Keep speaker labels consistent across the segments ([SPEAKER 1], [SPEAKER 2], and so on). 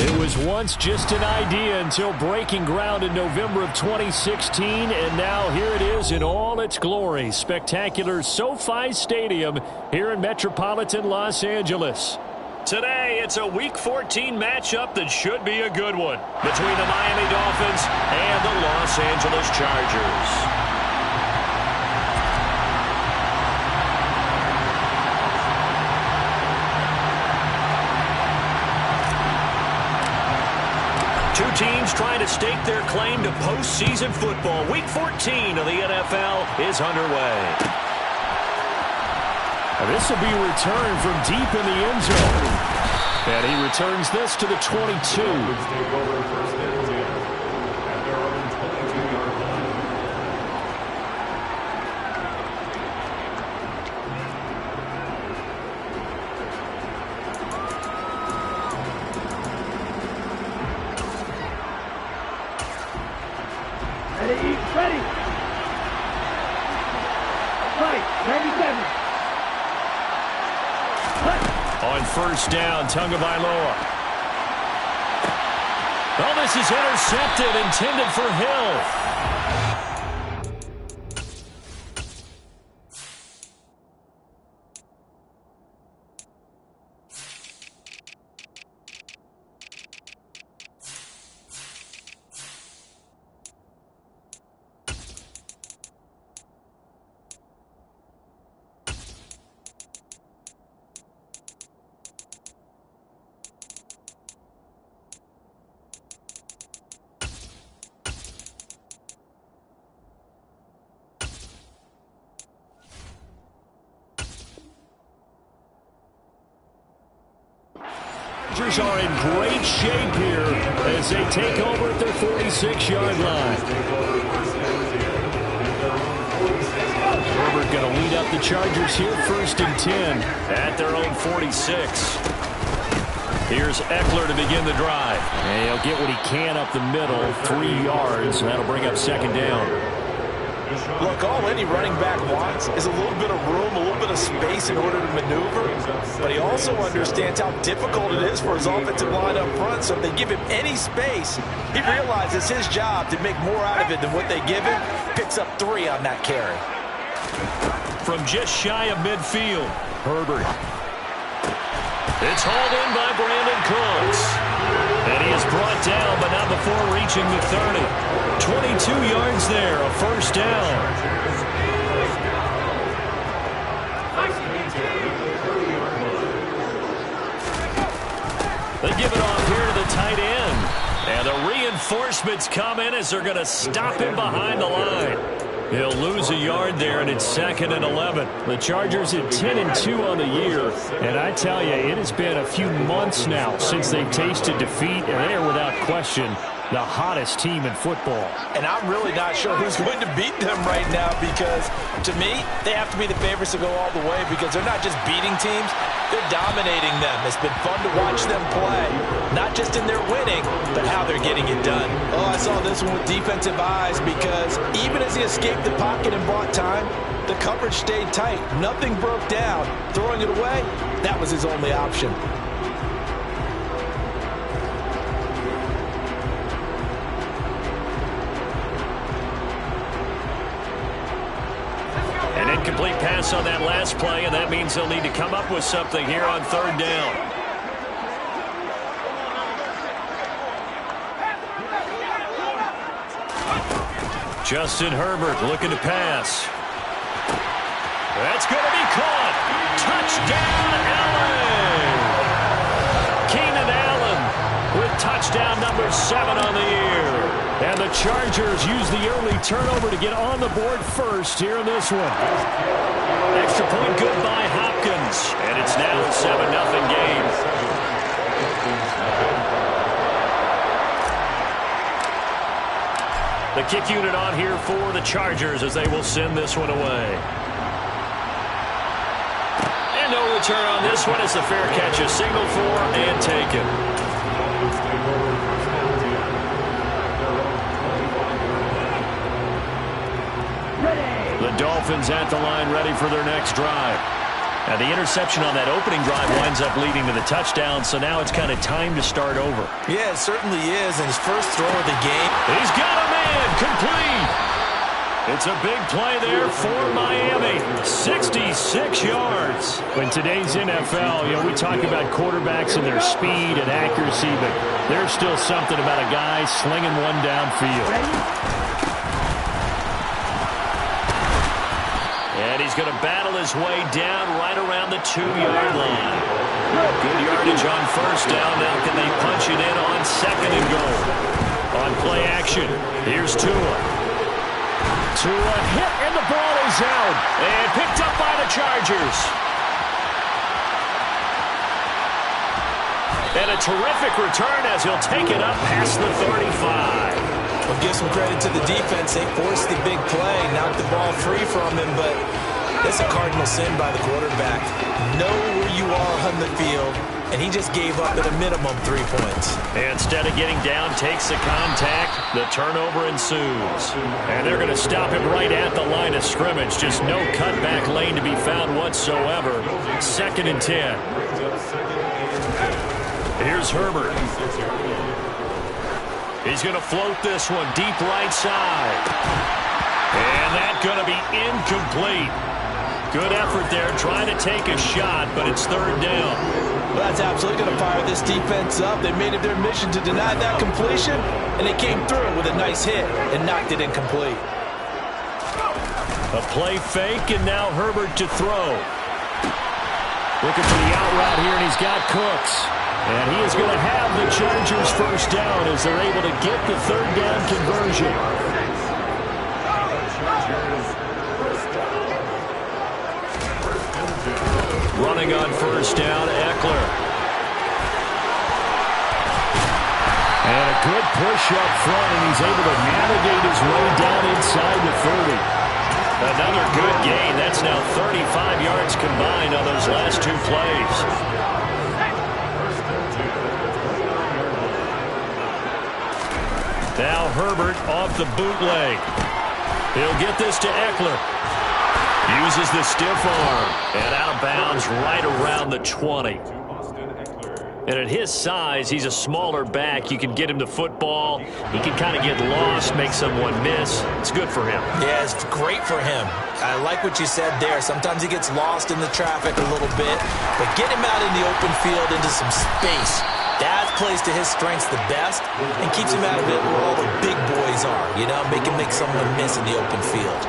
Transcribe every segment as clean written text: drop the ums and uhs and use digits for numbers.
[SPEAKER 1] It was once just an idea until breaking ground in November of 2016, and now here it is in all its glory. Spectacular SoFi Stadium here in metropolitan Los Angeles. Today, it's a Week 14 matchup that should be a good one between the Miami Dolphins and the Los Angeles Chargers. Two teams trying to stake their claim to postseason football. Week 14 of the NFL is underway. This will be a return from deep in the end zone. And he returns this to the 22.
[SPEAKER 2] Ready. Fight. 97.
[SPEAKER 1] On first down, Tagovailoa. Oh, this is intercepted, intended for Hill. Chargers are in great shape here as they take over at their 46-yard line. Herbert going to lead up the Chargers here, 1st and 10 at their own 46. Here's Eckler to begin the drive. And he'll get what he can up the middle, 3 yards, and that'll bring up 2nd down.
[SPEAKER 3] Look, all any running back wants is a little bit of room, a little bit of space in order to maneuver. But he also understands how difficult it is for his offensive line up front. So if they give him any space, he realizes his job to make more out of it than what they give him. Picks up 3 on that carry.
[SPEAKER 1] From just shy of midfield, Herbert. It's hauled in by Brandon Cooks. And he is brought down, but not before reaching the 30. 22 yards there, a 1st down. They give it off here to the tight end. And the reinforcements come in as they're going to stop him behind the line. He'll lose a yard there, and it's 2nd and 11. The Chargers at 10-2 on the year. And I tell you, it has been a few months now since they've tasted defeat, and they are without question the hottest team in football.
[SPEAKER 3] And I'm really not sure who's going to beat them right now because, to me, they have to be the favorites to go all the way because they're not just beating teams, they're dominating them. It's been fun to watch them play, not just in their winning, but how they're getting it done. Oh, I saw this one with defensive eyes because even as he escaped the pocket and bought time, the coverage stayed tight. Nothing broke down. Throwing it away, that was his only option.
[SPEAKER 1] Incomplete pass on that last play, and that means they'll need to come up with something here on 3rd down. Justin Herbert looking to pass. That's going to be caught. Touchdown, Allen! Keenan Allen with touchdown number 7 on the year. And the Chargers use the early turnover to get on the board first here in this one. Extra point good by Hopkins. And it's now a 7-0 game. The kick unit on here for the Chargers as they will send this one away. And no return on this one as the fair catch is signaled for and taken. The Dolphins at the line ready for their next drive. Now, the interception on that opening drive winds up leading to the touchdown, so now it's kind of time to start over.
[SPEAKER 3] Yeah, it certainly is, and his first throw of the game.
[SPEAKER 1] He's got a man, complete. It's a big play there for Miami. 66 yards. In today's NFL, we talk about quarterbacks and their speed and accuracy, but there's still something about a guy slinging one downfield. And he's going to battle his way down right around the 2-yard line. Good yardage on first down. Now can they punch it in on second and goal? On play action, here's Tua. Tua hit, and the ball is out. And picked up by the Chargers. And a terrific return as he'll take it up past the 35.
[SPEAKER 3] Well, give some credit to the defense. They forced the big play, knocked the ball free from him, but that's a cardinal sin by the quarterback. Know where you are on the field, and he just gave up at a minimum 3 points.
[SPEAKER 1] And instead of getting down, takes the contact. The turnover ensues. And they're going to stop him right at the line of scrimmage. Just no cutback lane to be found whatsoever. 2nd and 10. Here's Herbert. He's going to float this one deep right side. And that's going to be incomplete. Good effort there trying to take a shot, but it's 3rd down.
[SPEAKER 3] Well, that's absolutely going to fire this defense up. They made it their mission to deny that completion, and they came through with a nice hit and knocked it incomplete.
[SPEAKER 1] A play fake, and now Herbert to throw. Looking for the out route here, and he's got Cooks. And he is going to have the Chargers first down as they're able to get the 3rd down conversion. Running on first down, Eckler. And a good push up front, and he's able to navigate his way down inside the 30. Another good gain. That's now 35 yards combined on those last 2 plays. Now Herbert off the bootleg. He'll get this to Eckler. Uses the stiff arm. And out of bounds right around the 20. And at his size, he's a smaller back. You can get him the football. He can kind of get lost, make someone miss. It's good for him.
[SPEAKER 3] Yeah, it's great for him. I like what you said there. Sometimes he gets lost in the traffic a little bit. But get him out in the open field into some space. That plays to his strengths the best and keeps him out of it where all the big boys are. Make him make someone miss in the open field.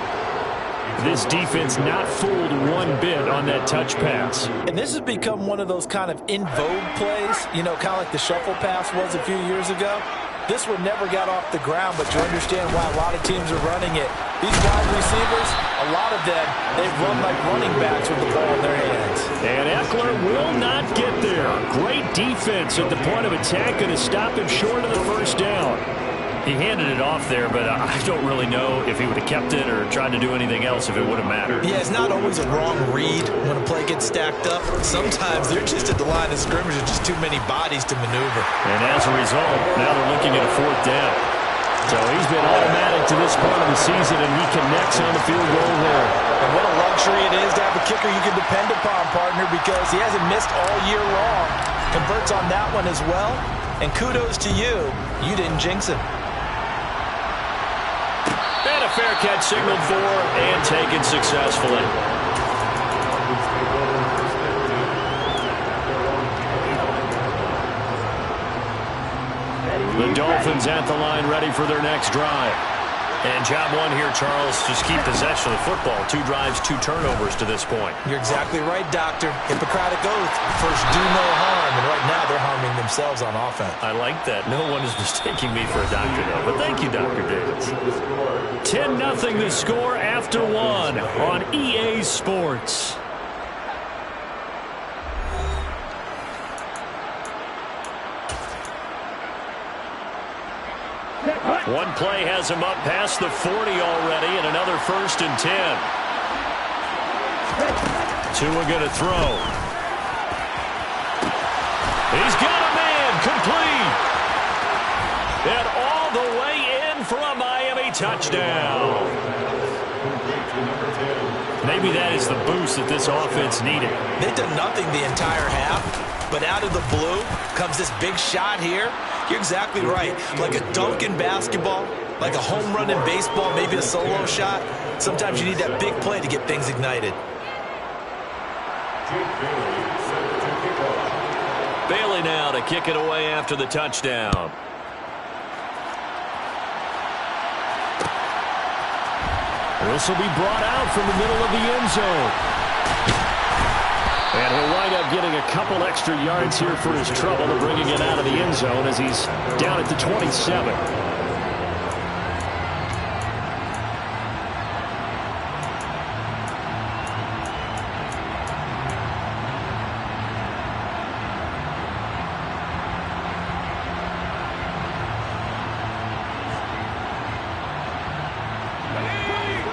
[SPEAKER 1] This defense not fooled one bit on that touch pass.
[SPEAKER 3] And this has become one of those kind of in vogue plays, kind of like the shuffle pass was a few years ago. This one never got off the ground, but you understand why a lot of teams are running it. These wide receivers, a lot of them, they run like running backs with the ball in their hands.
[SPEAKER 1] And Eckler will not get there. Great defense at the point of attack, going to stop him short of the first down. He handed it off there, but I don't really know if he would have kept it or tried to do anything else if it would have mattered.
[SPEAKER 3] Yeah, it's not always a wrong read when a play gets stacked up. Sometimes they're just at the line of scrimmage with just too many bodies to maneuver.
[SPEAKER 1] And as a result, now they're looking at a 4th down. So he's been automatic to this part of the season, and he connects on the field goal there.
[SPEAKER 3] And what a luxury it is to have a kicker you can depend upon, partner, because he hasn't missed all year long. Converts on that one as well. And kudos to you. You didn't jinx him.
[SPEAKER 1] And a fair catch signaled for and taken successfully. The Dolphins at the line ready for their next drive. And job one here, Charles, just keep possession of the football. 2 drives, 2 turnovers to this point.
[SPEAKER 3] You're exactly right, Doctor. Hippocratic oath. First, do no harm. And right now, they're harming themselves on offense.
[SPEAKER 1] I like that. No one is mistaking me for a doctor, though. But thank you, Dr. Davis. 10-0 the score after 1 on EA Sports. One play has him up past the 40 already, and another 1st and 10. Tua going to throw. He's got a man, complete. And all the way in for a Miami touchdown. Maybe that is the boost that this offense needed.
[SPEAKER 3] They've done nothing the entire half, but out of the blue comes this big shot here. You're exactly right. Like a dunk in basketball, like a home run in baseball, maybe a solo shot. Sometimes you need that big play to get things ignited.
[SPEAKER 1] Bailey now to kick it away after the touchdown. This will be brought out from the middle of the end zone. And he'll wind up getting a couple extra yards here for his trouble and bringing it out of the end zone as he's down at the 27.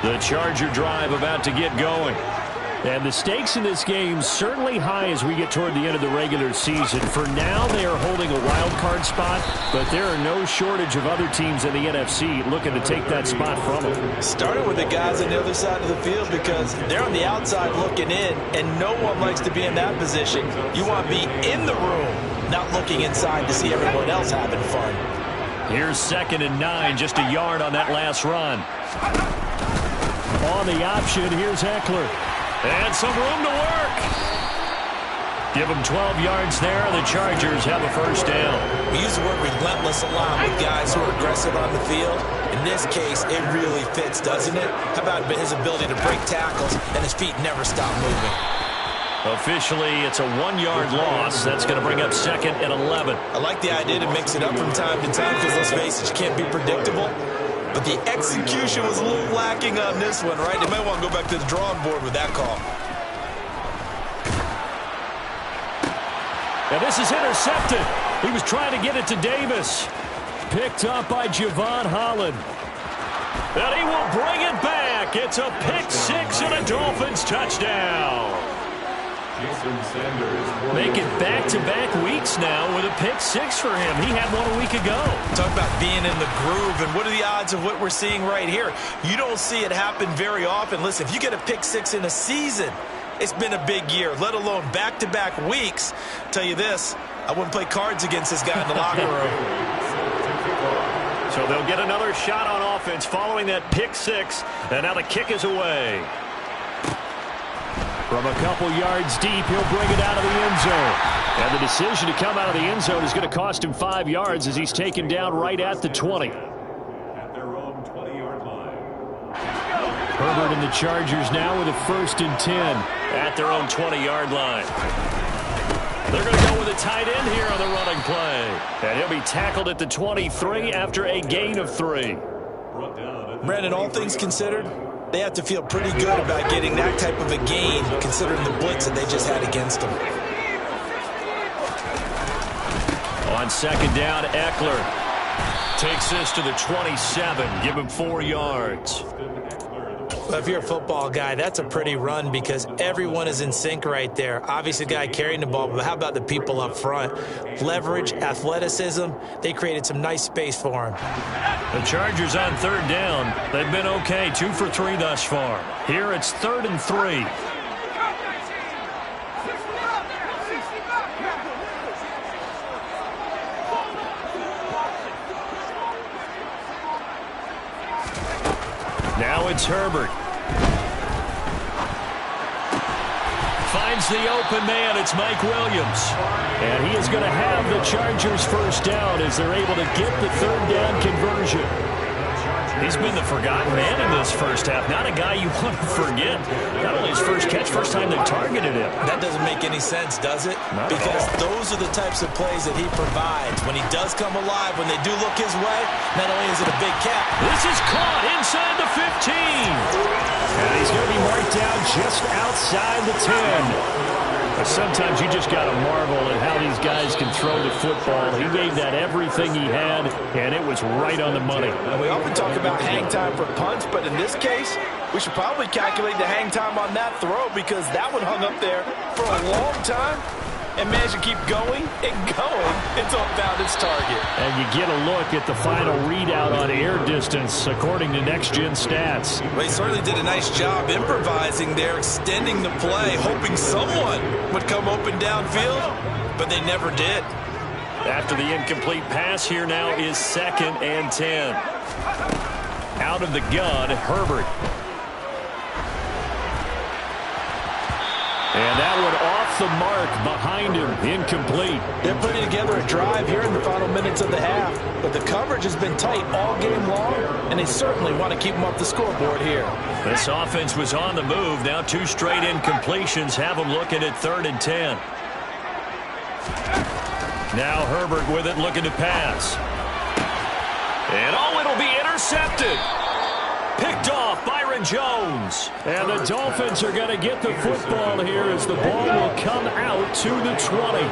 [SPEAKER 1] The Charger drive about to get going. And the stakes in this game certainly high as we get toward the end of the regular season. For now, they are holding a wild card spot, but there are no shortage of other teams in the NFC looking to take that spot from them.
[SPEAKER 3] Starting with the guys on the other side of the field because they're on the outside looking in, and no one likes to be in that position. You want to be in the room, not looking inside to see everyone else having fun.
[SPEAKER 1] Here's 2nd and 9, just a yard on that last run. On the option, here's Eckler. And some room to work. Give them 12 yards there. The Chargers have a first down.
[SPEAKER 3] We use the word relentless a lot with guys who are aggressive on the field. In this case, it really fits, doesn't it? How about his ability to break tackles and his feet never stop moving?
[SPEAKER 1] Officially, it's a 1-yard loss. That's going to bring up 2nd and 11.
[SPEAKER 3] I like the idea to mix it up from time to time because, let's face it, you can't be predictable. But the execution was a little lacking on this one, right? They might want to go back to the drawing board with that call.
[SPEAKER 1] And this is intercepted. He was trying to get it to Davis. Picked up by Javon Holland. And he will bring it back. It's a pick six and a Dolphins touchdown. Make it back-to-back weeks now with a pick six for him. He had one a week ago.
[SPEAKER 3] Talk about being in the groove, and what are the odds of what we're seeing right here? You don't see it happen very often. Listen, if you get a pick six in a season, it's been a big year, let alone back-to-back weeks. Tell you this, I wouldn't play cards against this guy in the locker room.
[SPEAKER 1] So they'll get another shot on offense following that pick six, and now the kick is away. From a couple yards deep, he'll bring it out of the end zone. And the decision to come out of the end zone is going to cost him 5 yards as he's taken down right at the 20.
[SPEAKER 4] At their own 20-yard line.
[SPEAKER 1] Herbert and the Chargers now with a 1st and 10 at their own 20-yard line. They're going to go with a tight end here on the running play. And he'll be tackled at the 23 after a gain of 3.
[SPEAKER 3] Brandon, all things considered, they have to feel pretty good about getting that type of a gain considering the blitz that they just had against them.
[SPEAKER 1] On 2nd down, Eckler takes this to the 27. Give him 4 yards.
[SPEAKER 3] Well, if you're a football guy, that's a pretty run because everyone is in sync right there. Obviously, the guy carrying the ball, but how about the people up front? Leverage, athleticism, they created some nice space for him.
[SPEAKER 1] The Chargers on 3rd down. They've been okay, 2 for 3 thus far. Here it's 3rd and 3. Now it's Herbert. Finds the open man. It's Mike Williams. And he is going to have the Chargers first down as they're able to get the 3rd down conversion. He's been the forgotten man in this first half. Not a guy you want to forget. Not only his first catch, first time they targeted him.
[SPEAKER 3] That doesn't make any sense, does it?
[SPEAKER 1] Not
[SPEAKER 3] because
[SPEAKER 1] at all.
[SPEAKER 3] Those are the types of plays that he provides. When he does come alive, when they do look his way, not only is it a big catch.
[SPEAKER 1] This is caught inside the 15. And he's going to be marked down just outside the 10. But sometimes you just got to marvel at how these guys can throw the football. He gave that everything he had, and it was right on the money.
[SPEAKER 3] And we often talk about hang time for punts, but in this case, we should probably calculate the hang time on that throw because that one hung up there for a long time. and managed to keep going and going until it found its target.
[SPEAKER 1] And you get a look at the final readout on air distance, according to Next Gen Stats.
[SPEAKER 3] Well, he certainly did a nice job improvising there, extending the play, hoping someone would come open downfield, but they never did.
[SPEAKER 1] After the incomplete pass, here now is 2nd and 10. Out of the gun, Herbert. And that one off the mark behind him, incomplete.
[SPEAKER 3] They're putting together a drive here in the final minutes of the half, but the coverage has been tight all game long, and they certainly want to keep them off the scoreboard here.
[SPEAKER 1] This offense was on the move. Now 2 straight incompletions have them looking at 3rd and 10. Now Herbert with it, looking to pass. And it'll be intercepted. Picked off Byron Jones. And the Dolphins are going to get the football here as the ball will come out to the 20.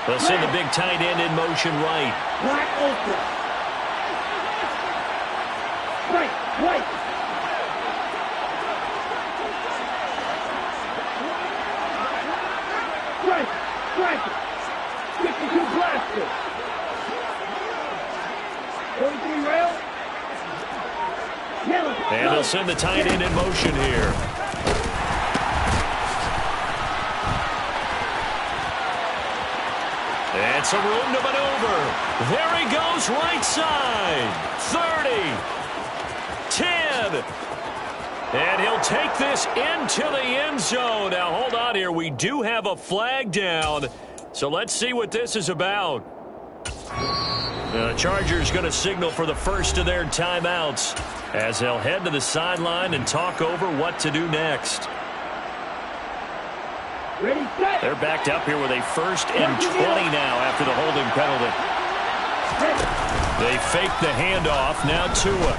[SPEAKER 1] They'll send the big tight end in motion right.
[SPEAKER 2] Black ultra. Right. Strike. 52 blaster. 43 rail. Yellow.
[SPEAKER 1] And they'll send the tight end in motion here. And some room to maneuver. There he goes, right side. 30. 10. And he'll take this into the end zone. Now, hold on here. We do have a flag down. So let's see what this is about. The Chargers going to signal for the first of their timeouts as they'll head to the sideline and talk over what to do next.
[SPEAKER 2] Ready, set.
[SPEAKER 1] They're backed up here with a 1st and 20 now after the holding penalty. They fake the handoff. Now Tua.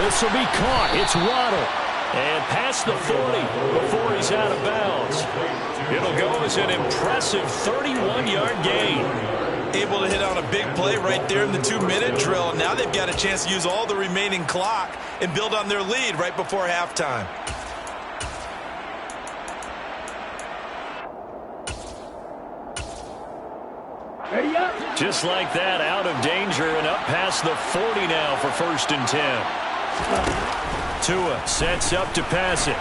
[SPEAKER 1] This will be caught. It's Waddle. And past the 40 before he's out of bounds. It'll go as an impressive 31-yard gain.
[SPEAKER 3] Able to hit on a big play right there in the 2-minute drill. And now they've got a chance to use all the remaining clock and build on their lead right before halftime.
[SPEAKER 2] Ready up.
[SPEAKER 1] Just like that, out of danger and up past the 40 now for 1st and 10. Tua sets up to pass it.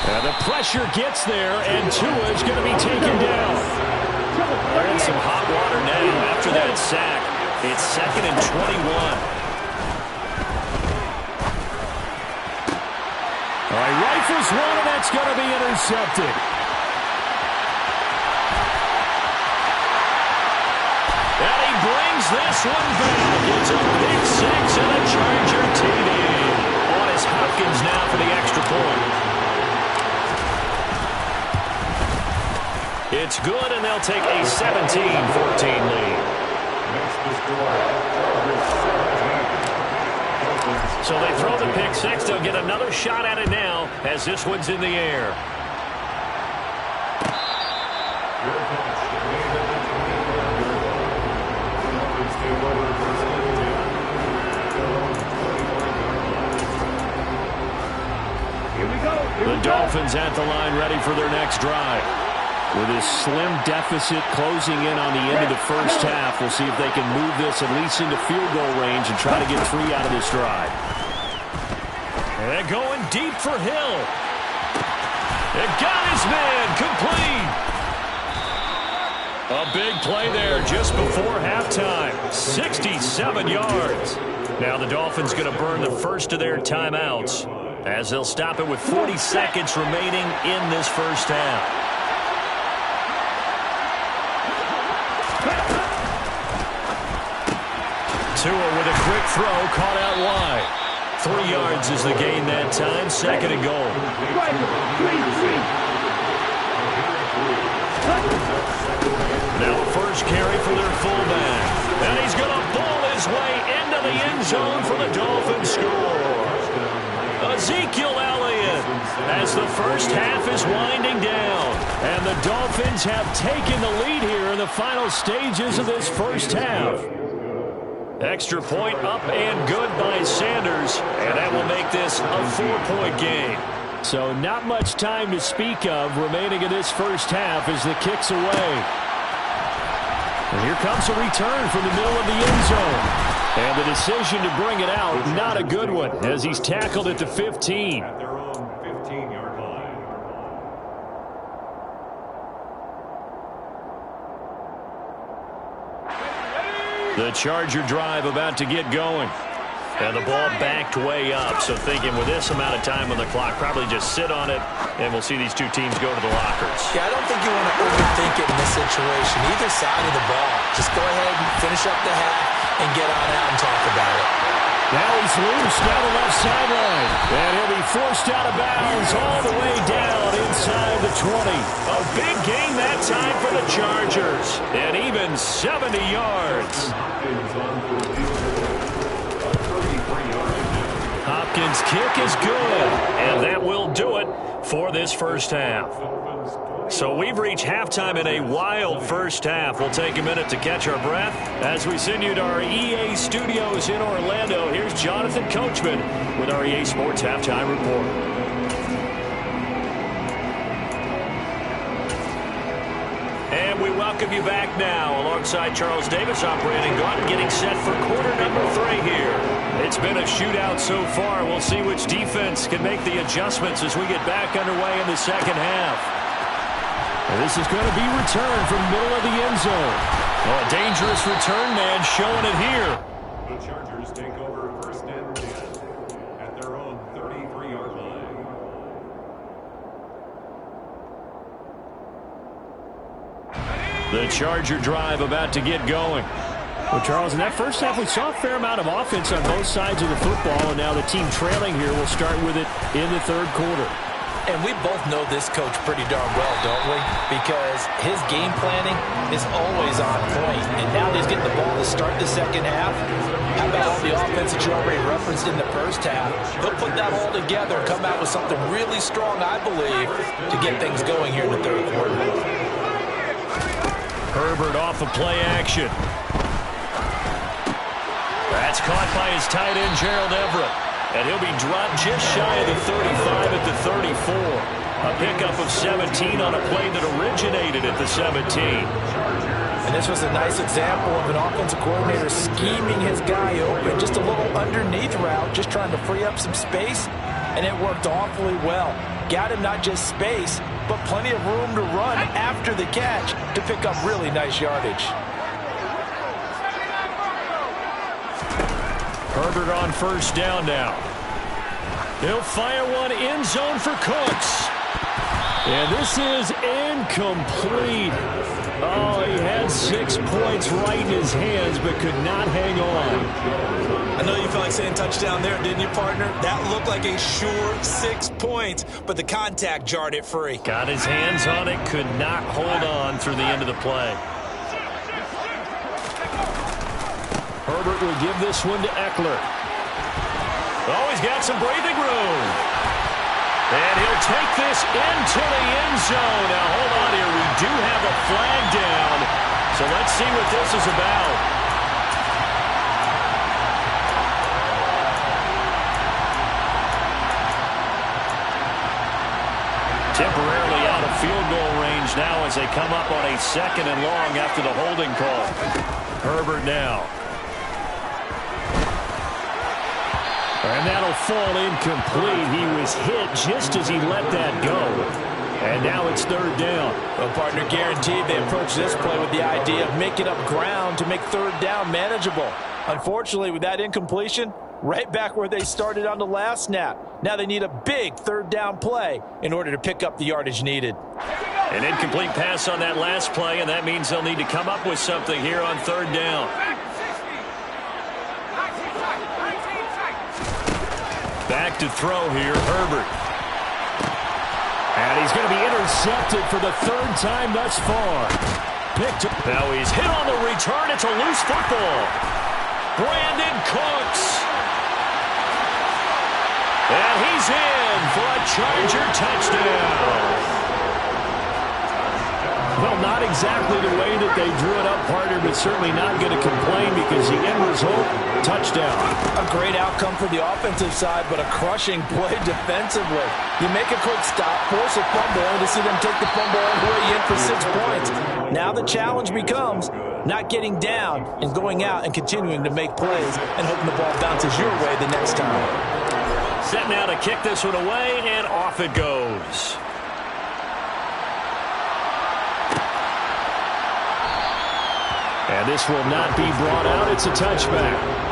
[SPEAKER 1] The pressure gets there, and Tua is going to be taken down. They're in some hot water now after that sack. It's 2nd and 21. All right, rifles one, and that's going to be intercepted. And he brings this one back. It's a big 6 and a Charger TD. On is Hopkins now for the extra point. It's good, and they'll take a 17-14 lead. So they throw the pick 6. They'll get another shot at it now as this one's in the air. The Dolphins at the line ready for their next drive. With this slim deficit closing in on the end of the first half, we'll see if they can move this at least into field goal range and try to get 3 out of this drive. And they're going deep for Hill. It got his man complete. A big play there just before halftime. 67 yards. Now the Dolphins going to burn the first of their timeouts as they'll stop it with 40 seconds remaining in this first half. Tua with a quick throw, caught out wide. 3 yards is the gain that time, 2nd and goal. Now the first carry for their fullback. And he's going to ball his way into the end zone for the Dolphins score. Ezekiel Elliott as the first half is winding down. And the Dolphins have taken the lead here in the final stages of this first half. Extra point up and good by Sanders, and that will make this a 4-point game.
[SPEAKER 5] So not much time to speak of remaining in this first half as the kick's away. And here comes a return from the middle of the end zone. And the decision to bring it out, not a good one, as he's tackled at the 15.
[SPEAKER 4] At their own 15-yard line.
[SPEAKER 1] The Charger drive about to get going. And the ball backed way up, so thinking with this amount of time on the clock, probably just sit on it, and we'll see these two teams go to the lockers.
[SPEAKER 3] Yeah, I don't think you want to overthink it in this situation. Either side of the ball. Just go ahead and finish up the half and get on out and talk about it.
[SPEAKER 5] Now he's loose down the left sideline. And he'll be forced out of bounds all the way down inside the 20.
[SPEAKER 1] A big gain that time for the Chargers. And even 70 yards. Hopkins' kick is good. And that will do it for this first half. So we've reached halftime in a wild first half. We'll take a minute to catch our breath as we send you to our EA studios in Orlando. Here's Jonathan Coachman with our EA Sports Halftime Report. And we welcome you back now. Alongside Charles Davis, I'm Brandon Gaudin, getting set for quarter number 3 here. It's been a shootout so far. We'll see which defense can make the adjustments as we get back underway in the second half.
[SPEAKER 5] And this is going to be returned from middle of the end zone.
[SPEAKER 1] Oh, a dangerous return man showing it here.
[SPEAKER 4] The Chargers take over first and 10 at their own 33-yard line.
[SPEAKER 1] The Charger drive about to get going.
[SPEAKER 5] Well, Charles, in that first half, we saw a fair amount of offense on both sides of the football, and now the team trailing here will start with it in the third quarter.
[SPEAKER 3] And we both know this coach pretty darn well, don't we? Because his game planning is always on point. And now that he's getting the ball to start the second half, how about all the offense that you already referenced in the first half? He'll put that all together and come out with something really strong, I believe, to get things going here in the third quarter.
[SPEAKER 1] Herbert off of play action. That's caught by his tight end, Gerald Everett. And he'll be dropped just shy of the 35 at the 34. A pickup of 17 on a play that originated at the 17.
[SPEAKER 3] And this was a nice example of an offensive coordinator scheming his guy open. Just a little underneath route, just trying to free up some space. And it worked awfully well. Got him not just space, but plenty of room to run after the catch to pick up really nice yardage.
[SPEAKER 1] Herbert on first down now. He'll fire one end zone for Cooks.
[SPEAKER 5] And this is incomplete. Oh, he had 6 points right in his hands, but could not hang on.
[SPEAKER 6] I know you felt like saying touchdown there, didn't you, partner? That looked like a sure 6 points, but the contact jarred it free.
[SPEAKER 1] Got his hands on it, could not hold on through the end of the play.
[SPEAKER 5] Herbert will give this one to Eckler.
[SPEAKER 1] Oh, he's got some breathing room. And he'll take this into the end zone. Now, hold on here. We do have a flag down. So let's see what this is about. Temporarily out of field goal range now as they come up on a 2nd and long after the holding call. Herbert now.
[SPEAKER 5] And that'll fall incomplete. He was hit just as he let that go. And now it's 3rd down.
[SPEAKER 3] Well, partner, guaranteed they approach this play with the idea of making up ground to make 3rd down manageable. Unfortunately, with that incompletion, right back where they started on the last snap. Now they need a big 3rd down play in order to pick up the yardage needed.
[SPEAKER 1] An incomplete pass on that last play, and that means they'll need to come up with something here on 3rd down. Back to throw here, Herbert.
[SPEAKER 5] And he's going to be intercepted for the 3rd time thus far.
[SPEAKER 1] Picked up. Now he's hit on the return. It's a loose football. Brandon Cooks. And he's in for a Charger touchdown.
[SPEAKER 5] Well, not exactly the way that they drew it up, partner, but certainly not going to complain because the end result, touchdown.
[SPEAKER 3] A great outcome for the offensive side, but a crushing play defensively. You make a quick stop, force a fumble, and to see them take the fumble all the way in for 6 points. Now the challenge becomes not getting down and going out and continuing to make plays and hoping the ball bounces your way the next time.
[SPEAKER 1] Set now to kick this one away, and off it goes.
[SPEAKER 5] And this will not be brought out. It's a touchback.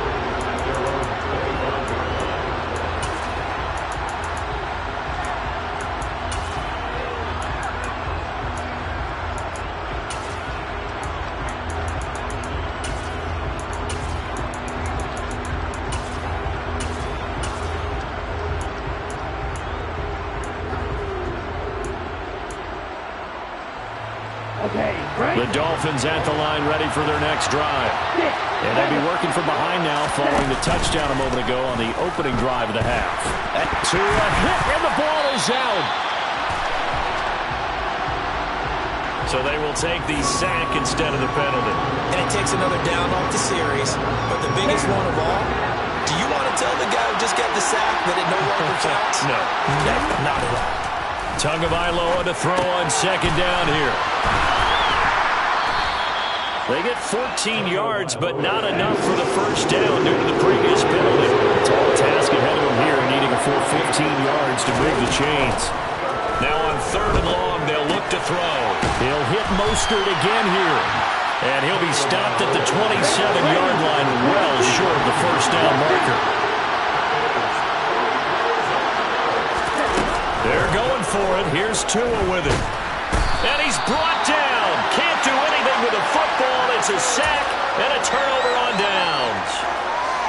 [SPEAKER 5] The Dolphins at the line, ready for their next drive. And they'll be working from behind now following the touchdown a moment ago on the opening drive of the half. To a hit, and the ball is out.
[SPEAKER 1] So they will take the sack instead of the penalty.
[SPEAKER 3] And it takes another down off the series. But the biggest one of all, do you want to tell the guy who just got the sack that it no longer counts?
[SPEAKER 1] No.
[SPEAKER 3] Not at all.
[SPEAKER 1] Tagovailoa to throw on second down here. They get 14 yards, but not enough for the first down due to the previous penalty. Tall task ahead of him here, needing a full 15 yards to move the chains. Now on 3rd and long, they'll look to throw.
[SPEAKER 5] He'll hit Mostert again here.
[SPEAKER 1] And he'll be stopped at the 27-yard line, well short of the first down marker. They're going for it. Here's Tua with it. And he's brought down. Can't do anything with the football. It's a sack and a turnover on downs.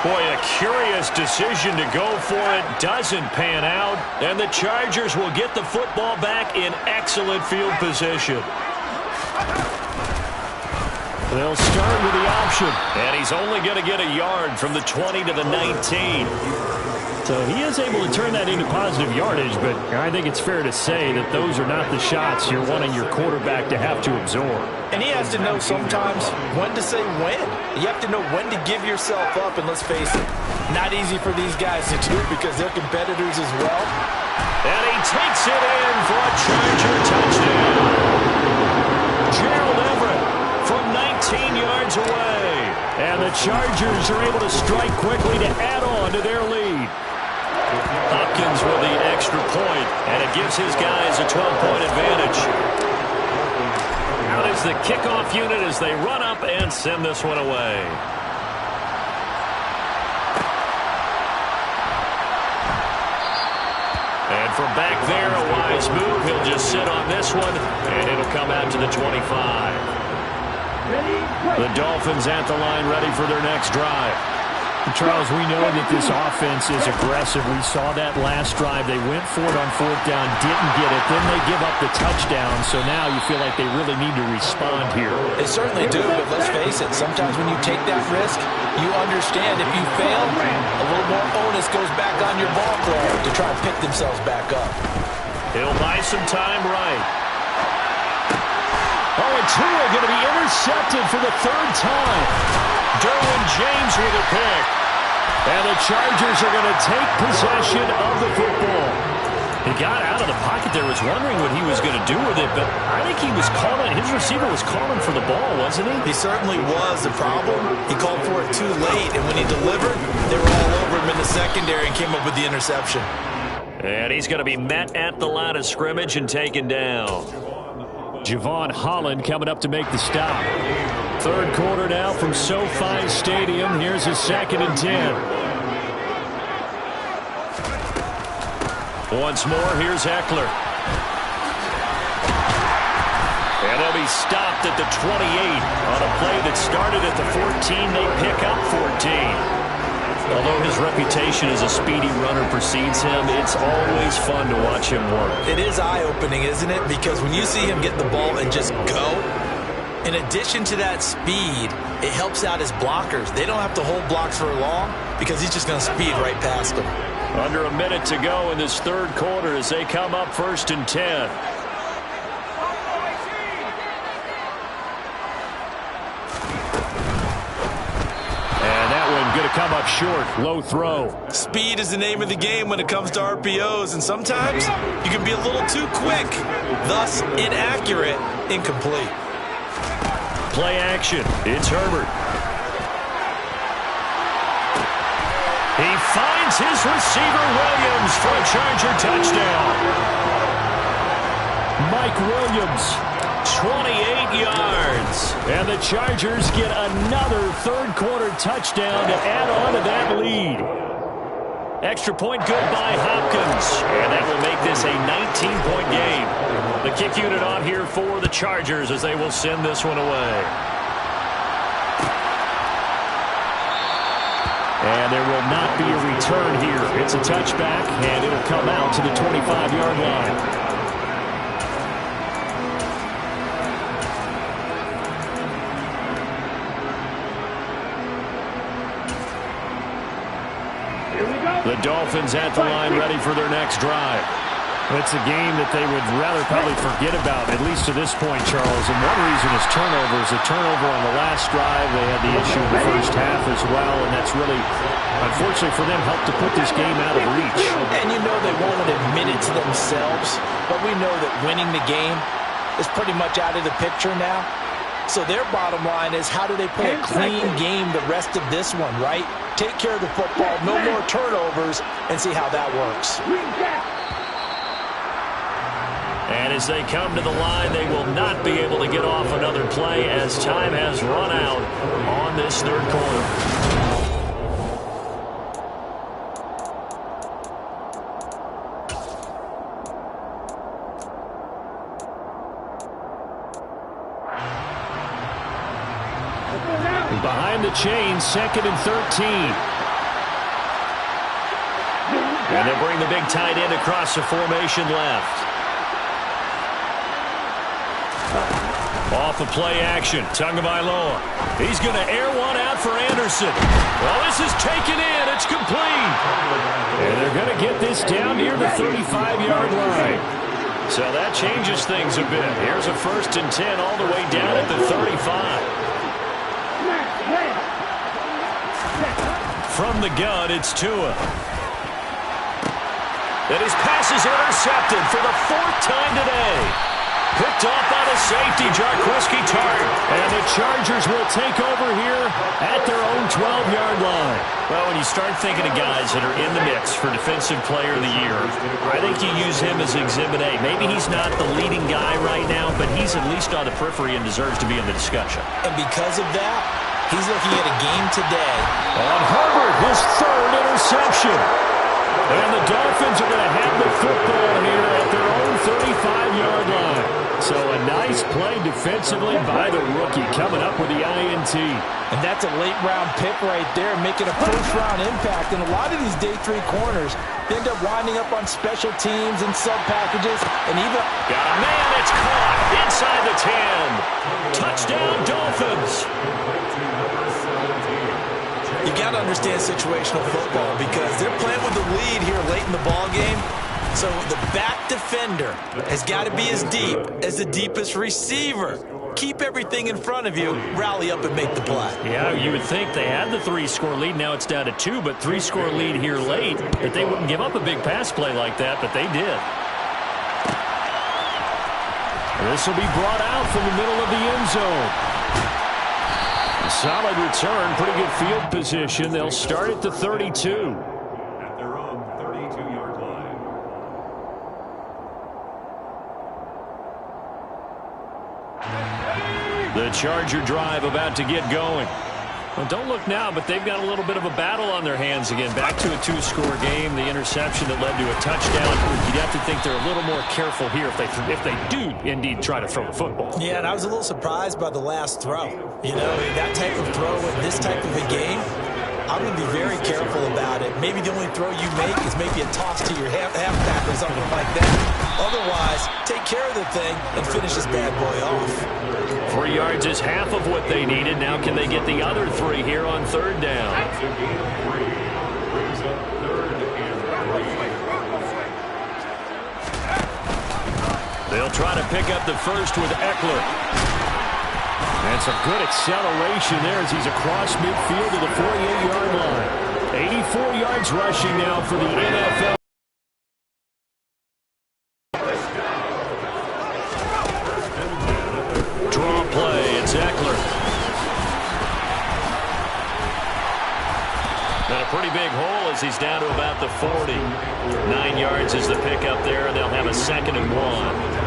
[SPEAKER 1] Boy, a curious decision to go for it. Doesn't pan out. And the Chargers will get the football back in excellent field position.
[SPEAKER 5] They'll start with the option.
[SPEAKER 1] And he's only going to get a yard from the 20 to the 19.
[SPEAKER 5] So he is able to turn that into positive yardage, but I think it's fair to say that those are not the shots you're wanting your quarterback to have to absorb.
[SPEAKER 3] And he has to know sometimes when to say when. You have to know when to give yourself up, and let's face it, not easy for these guys to do because they're competitors as well.
[SPEAKER 1] And he takes it in for a Charger touchdown. Gerald Everett from 19 yards away.
[SPEAKER 5] And the Chargers are able to strike quickly to add on to their lead.
[SPEAKER 1] Hopkins with the extra point, and it gives his guys a 12-point advantage. Out is the kickoff unit as they run up and send this one away. And from back there, a wise move. He'll just sit on this one, and it'll come out to the 25. The Dolphins at the line, ready for their next drive.
[SPEAKER 5] Charles, we know that this offense is aggressive. We saw that last drive. They went for it on 4th down, didn't get it. Then they give up the touchdown. So now you feel like they really need to respond here.
[SPEAKER 3] They certainly do, but let's face it. Sometimes when you take that risk, you understand if you fail, a little more onus goes back on your ball club to try and pick themselves back up.
[SPEAKER 1] He'll buy some time right.
[SPEAKER 5] Oh, and Tua going to be intercepted for the 3rd time.
[SPEAKER 1] Derwin James with a pick.
[SPEAKER 5] And the Chargers are going to take possession of the football.
[SPEAKER 1] He got out of the pocket there, was wondering what he was going to do with it, but I think he was calling, his receiver was calling for the ball, wasn't he?
[SPEAKER 3] He certainly was. The problem, he called for it too late, and when he delivered, they were all over him in the secondary and came up with the interception.
[SPEAKER 1] And he's going to be met at the line of scrimmage and taken down.
[SPEAKER 5] Javon Holland coming up to make the stop. 3rd quarter now from SoFi Stadium. Here's a 2nd and 10.
[SPEAKER 1] Once more, here's Eckler. And they'll be stopped at the 28 on a play that started at the 14. They pick up 14. Although his reputation as a speedy runner precedes him, it's always fun to watch him work.
[SPEAKER 3] It is eye-opening, isn't it? Because when you see him get the ball and just go, in addition to that speed, it helps out his blockers. They don't have to hold blocks for long because he's just going to speed right past them.
[SPEAKER 1] Under a minute to go in this 3rd quarter as they come up 1st and 10.
[SPEAKER 5] come up short. Low throw.
[SPEAKER 6] Speed is the name of the game when it comes to RPOs, and sometimes you can be a little too quick, thus inaccurate, incomplete.
[SPEAKER 5] Play action. It's Herbert.
[SPEAKER 1] He finds his receiver, Williams, for a Charger touchdown.
[SPEAKER 5] Mike Williams,
[SPEAKER 1] 28 yards.
[SPEAKER 5] and the Chargers get another third-quarter touchdown to add on to that lead.
[SPEAKER 1] Extra point good by Hopkins, and that will make this a 19-point game. The kick unit on here for the Chargers as they will send this one away.
[SPEAKER 5] And there will not be a return here. It's a touchback, and it'll come out to the 25-yard line. The Dolphins at the line, ready for their next drive.
[SPEAKER 7] It's a game that they would rather probably forget about, at least to this point, Charles. And one reason is turnovers. A turnover on the last drive. They had the issue in the first half as well, and that's really, unfortunately for them, helped to put this game out of reach.
[SPEAKER 3] And you know they won't admit it to themselves, but we know that winning the game is pretty much out of the picture now. So their bottom line is, how do they play a clean game the rest of this one, right? Take care of the football, no more turnovers, and see how that works.
[SPEAKER 1] And as they come to the line, they will not be able to get off another play as time has run out on this third quarter.
[SPEAKER 5] Behind the chains, 2nd and 13.
[SPEAKER 1] And they'll bring the big tight end across the formation left. Off of play action, Tagovailoa. He's going to air one out for Anderson. Well, this is taken in. It's complete.
[SPEAKER 5] And they're going to get this down near the 35-yard line.
[SPEAKER 1] So that changes things a bit. Here's a 1st and 10 all the way down at the 35. From the gun, it's Tua. And his pass is intercepted for the 4th time today. Picked off by the safety, Jarquiski Tartt.
[SPEAKER 5] And the Chargers will take over here at their own 12-yard line.
[SPEAKER 1] Well, when you start thinking of guys that are in the mix for Defensive Player of the Year, I think you use him as Exhibit A. Maybe he's not the leading guy right now, but he's at least on the periphery and deserves to be in the discussion.
[SPEAKER 3] And because of that, he's looking at a game today.
[SPEAKER 5] And Herbert, his 3rd interception. And the Dolphins are going to have the football here at their own 35-yard line. So a nice play defensively by the rookie, coming up with the INT.
[SPEAKER 3] And that's a late-round pick right there, making a first-round impact. And a lot of these day 3 corners end up winding up on special teams and sub-packages. And even...
[SPEAKER 1] Got a man, it's caught inside the 10. Touchdown, Dolphins.
[SPEAKER 6] You got to understand situational football because they're playing with the lead here late in the ball game. So the back defender has got to be as deep as the deepest receiver. Keep everything in front of you, rally up and make the play.
[SPEAKER 1] Yeah, you would think they had the 3-score lead. Now it's down to 2, but 3-score lead here late, that they wouldn't give up a big pass play like that, but they did.
[SPEAKER 5] This will be brought out from the middle of the end zone. Solid return, pretty good field position. They'll start at the 32.
[SPEAKER 4] At their own 32-yard line.
[SPEAKER 1] The Charger drive about to get going. Well, don't look now, but they've got a little bit of a battle on their hands again. Back to a 2-score game. The interception that led to a touchdown. You'd have to think they're a little more careful here if they do indeed try to throw the football.
[SPEAKER 3] Yeah, and I was a little surprised by the last throw. You know, that type of throw in this type of a game, I'm going to be very careful about it. Maybe the only throw you make is maybe a toss to your halfback or something like that. Otherwise, take care of the thing and finish this bad boy off.
[SPEAKER 1] 3 yards is half of what they needed. Now can they get the other 3 here on 3rd down?
[SPEAKER 4] Brings up 3rd and 3.
[SPEAKER 1] They'll try to pick up the first with Eckler.
[SPEAKER 5] And some good acceleration there as he's across midfield to the 48-yard line. 84 yards rushing now for the NFL. Draw play. It's Eckler. And a pretty big hole as he's down to about the 40. 9 yards is the pickup there, and they'll have a 2nd and 1.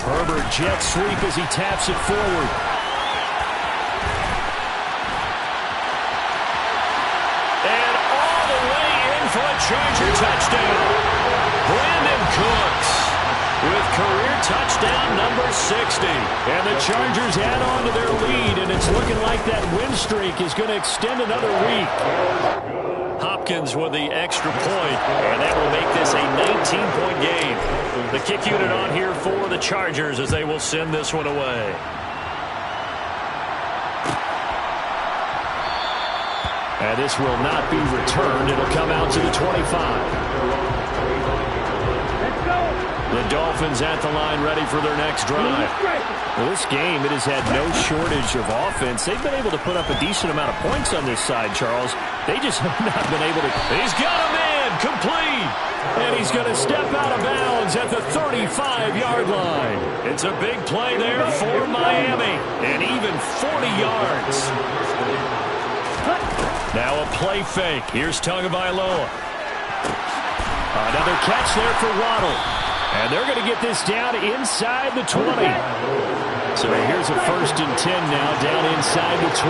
[SPEAKER 5] Herbert jet sweep as he taps it forward. And all the way in for a Charger touchdown. Brandon Cooks with career touchdown number 60. And the Chargers add on to their lead, and it's looking like that win streak is going to extend another week. Hopkins with the extra point, and that will make this a 19-point game. The kick unit on here for the Chargers as they will send this one away. And this will not be returned. It'll come out to the 25. The Dolphins at the line ready for their next drive. Well, this game, it has had no shortage of offense. They've been able to put up a decent amount of points on this side, Charles. They just have not been able to. He's got a man complete. And he's going to step out of bounds at the 35-yard line. It's a big play there for Miami. And even 40 yards. Now a play fake. Here's Tagovailoa. Another catch there for Waddle. And they're going to get this down inside the 20. So here's a 1st and 10 now, down inside the 20.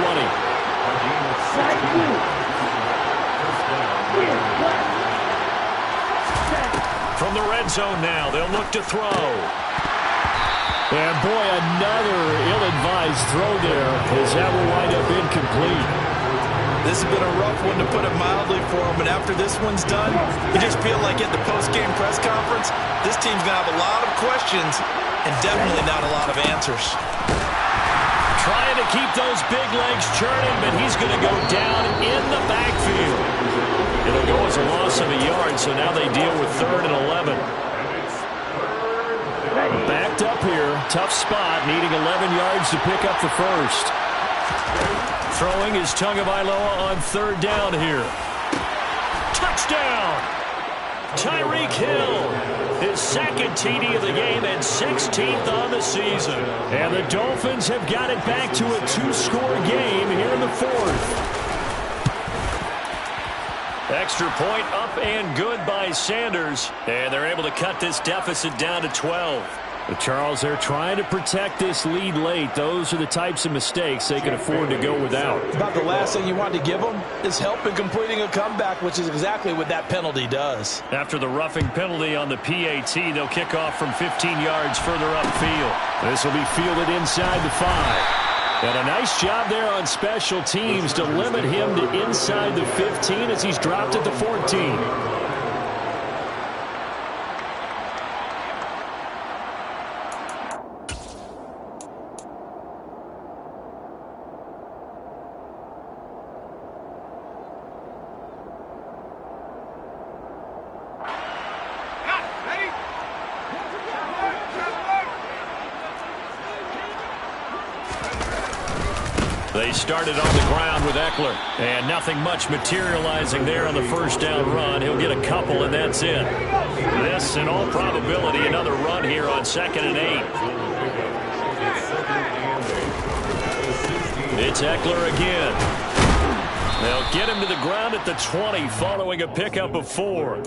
[SPEAKER 5] From the red zone now, they'll look to throw. And boy, another ill-advised throw there, as that will wind up incomplete.
[SPEAKER 6] This has been a rough one, to put it mildly, for him. And after this one's done, you just feel like at the post-game press conference, this team's going to have a lot of questions and definitely not a lot of answers.
[SPEAKER 5] Trying to keep those big legs churning, but he's going to go down in the backfield. It'll go as a loss of a yard, so now they deal with 3rd and 11. Backed up here, tough spot, needing 11 yards to pick up the first. Throwing is Tagovailoa on 3rd down here. Touchdown! Tyreek Hill, his 2nd TD of the game and 16th on the season. And the Dolphins have got it back to a 2-score game here in the 4th. Extra point up and good by Sanders. And they're able to cut this deficit down to 12. But Charles, they're trying to protect this lead late. Those are the types of mistakes they can afford to go without.
[SPEAKER 6] About the last thing you want to give them is help in completing a comeback, which is exactly what that penalty does.
[SPEAKER 5] After the roughing penalty on the PAT, they'll kick off from 15 yards further upfield. This will be fielded inside the 5. And a nice job there on special teams to limit him to inside the 15 as he's dropped at the 14. They started on the ground with Eckler, and nothing much materializing there on the 1st down run. He'll get a couple, and that's it. This, in all probability, another run here on 2nd and 8. It's Eckler again. They'll get him to the ground at the 20 following a pickup of 4.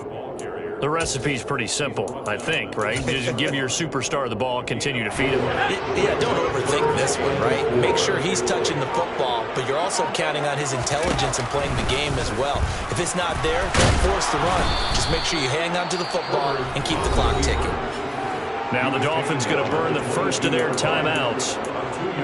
[SPEAKER 5] The recipe's pretty simple, I think, right? Just give your superstar the ball, continue to feed him.
[SPEAKER 6] Yeah, don't overthink this one, right? Make sure he's touching the football, but you're also counting on his intelligence in playing the game as well. If it's not there, don't force the run. Just make sure you hang on to the football and keep the clock ticking.
[SPEAKER 5] Now the Dolphins going to burn the first of their timeouts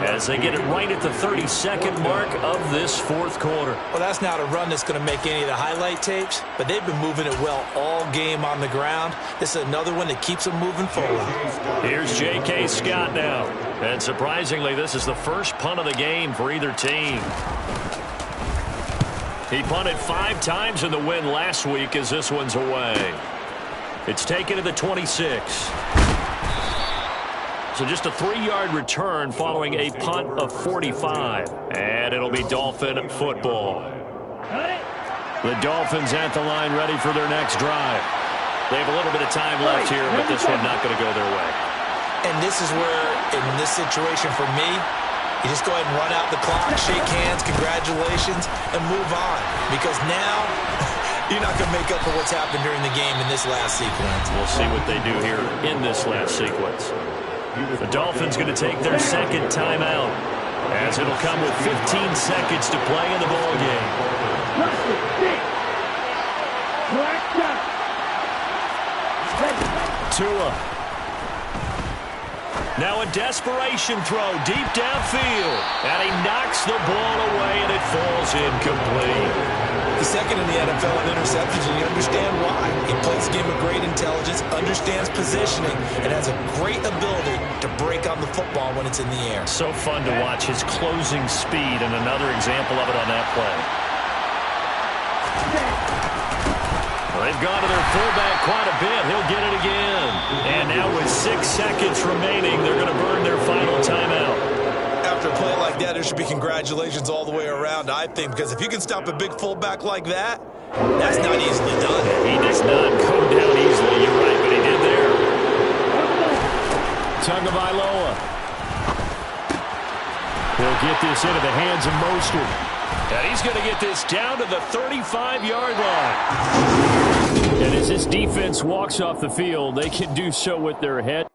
[SPEAKER 5] as they get it right at the 32nd mark of this 4th quarter.
[SPEAKER 6] Well, that's not a run that's going to make any of the highlight tapes, but they've been moving it well all game on the ground. This is another one that keeps them moving forward.
[SPEAKER 5] Here's J.K. Scott now. And surprisingly, this is the first punt of the game for either team. He punted 5 times in the win last week as this one's away. It's taken to the 26. So just a 3-yard return following a punt of 45. And it'll be Dolphin football. The Dolphins at the line ready for their next drive. They have a little bit of time left here, but this one not going to go their way.
[SPEAKER 6] And this is where, in this situation for me, you just go ahead and run out the clock, shake hands, congratulations, and move on. Because now, you're not going to make up for what's happened during the game in this last sequence.
[SPEAKER 5] We'll see what they do here in this last sequence. The Dolphins going to take their second timeout, as it'll come with 15 seconds to play in the ballgame. Tua. Now a desperation throw deep downfield. And he knocks the ball away, and it falls incomplete.
[SPEAKER 6] The second in the NFL in interceptions, and you understand why. He plays a game of great intelligence, understands positioning, and has a great ability to break on the football when it's in the air.
[SPEAKER 5] So fun to watch his closing speed, and another example of it on that play. They've gone to their fullback quite a bit. He'll get it again. And now with 6 seconds remaining, they're going to burn their final timeout.
[SPEAKER 6] After a play like that, there should be congratulations all the way around, I think, because if you can stop a big fullback like that, that's not easily done.
[SPEAKER 5] He does not go down easily. You're right, but he did there. Tagovailoa. He'll get this into the hands of Mostert. And he's going to get this down to the 35-yard line. And as this defense walks off the field, they can do so with their head.